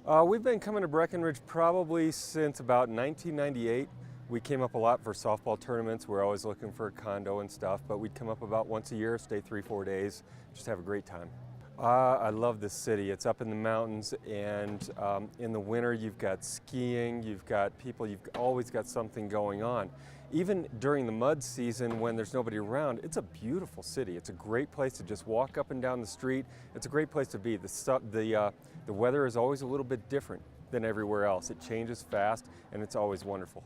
We've been coming to Breckenridge probably since about 1998. We came up a lot for softball tournaments. We're always looking for a condo and stuff, but we'd come up about once a year, stay 3-4 days, just have a great time. I love this city. It's up in the mountains, and in the winter you've got skiing, you've got people, you've always got something going on. Even during the mud season when there's nobody around, it's a beautiful city. It's a great place to just walk up and down the street. It's a great place to be. The weather is always a little bit different than everywhere else. It changes fast, and it's always wonderful.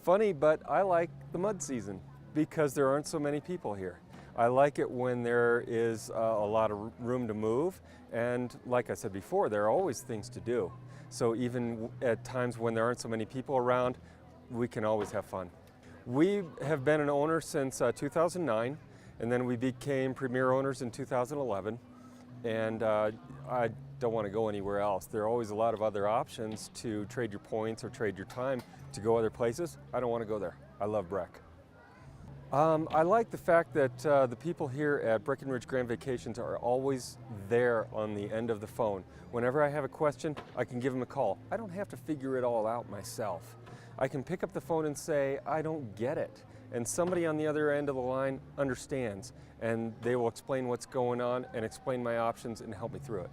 Funny, but I like the mud season because there aren't so many people here. I like it when there is a lot of room to move, and like I said before, there are always things to do. So even at times when there aren't so many people around, we can always have fun. We have been an owner since 2009, and then we became premier owners in 2011, and I don't want to go anywhere else. There are always a lot of other options to trade your points or trade your time to go other places. I don't want to go there. I love Breck. I like the fact that the people here at Breckenridge Grand Vacations are always there on the end of the phone. Whenever I have a question, I can give them a call. I don't have to figure it all out myself. I can pick up the phone and say, I don't get it. And somebody on the other end of the line understands, and they will explain what's going on and explain my options and help me through it.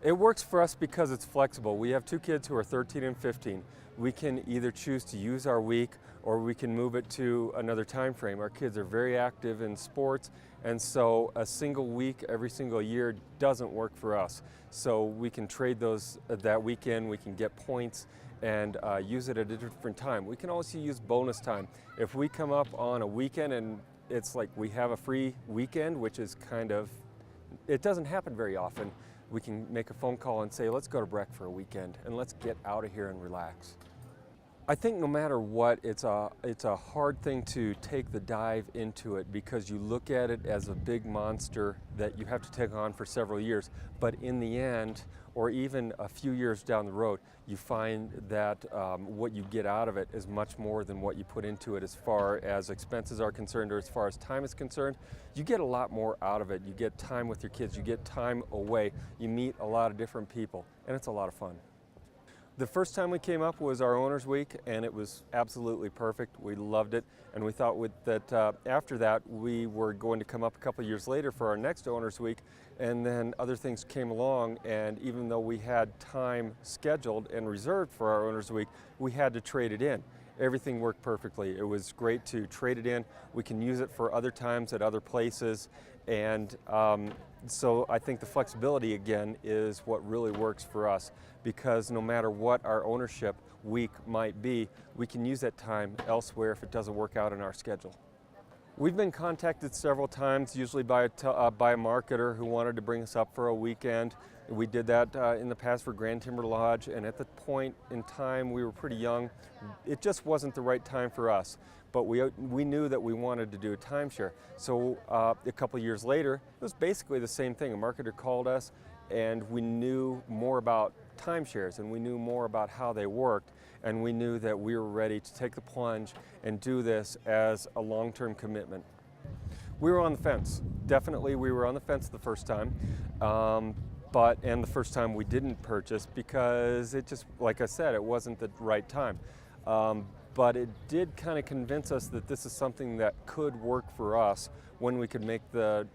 It works for us because it's flexible. We have two kids who are 13 and 15. We can either choose to use our week or we can move it to another time frame. Our kids are very active in sports, and so a single week every single year doesn't work for us. So we can trade those that weekend, we can get points and use it at a different time. We can also use bonus time. If we come up on a weekend and it's like we have a free weekend, which is it doesn't happen very often, we can make a phone call and say, let's go to Breck for a weekend and let's get out of here and relax. I think no matter what, it's a hard thing to take the dive into it because you look at it as a big monster that you have to take on for several years. But in the end, or even a few years down the road, you find that what you get out of it is much more than what you put into it as far as expenses are concerned or as far as time is concerned. You get a lot more out of it. You get time with your kids, you get time away, you meet a lot of different people, and it's a lot of fun. The first time we came up was our Owners Week, and it was absolutely perfect. We loved it, and we thought that after that we were going to come up a couple years later for our next Owners Week, and then other things came along, and even though we had time scheduled and reserved for our Owners Week, we had to trade it in. Everything worked perfectly. It was great to trade it in. We can use it for other times at other places, and so I think the flexibility again is what really works for us, because no matter what our ownership week might be, we can use that time elsewhere if it doesn't work out in our schedule. We've been contacted several times, usually by a marketer who wanted to bring us up for a weekend. We did that in the past for Grand Timber Lodge, and at the point in time we were pretty young. It just wasn't the right time for us, but we knew that we wanted to do a timeshare. So a couple years later, it was basically the same thing. A marketer called us, and we knew more about timeshares, and we knew more about how they worked, and we knew that we were ready to take the plunge and do this as a long-term commitment. We were on the fence. Definitely we were on the fence the first time. And the first time we didn't purchase because it just, like I said, it wasn't the right time. But it did kind of convince us that this is something that could work for us when we could make the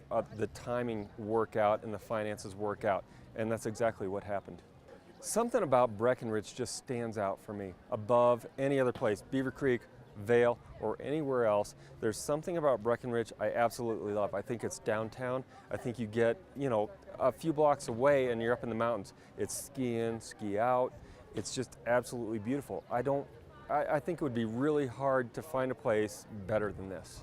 timing work out and the finances work out. And that's exactly what happened. Something about Breckenridge just stands out for me above any other place, Beaver Creek, Vail, or anywhere else. There's something about Breckenridge I absolutely love. I think it's downtown. I think you get, a few blocks away and you're up in the mountains. It's ski in, ski out. It's just absolutely beautiful. I think it would be really hard to find a place better than this.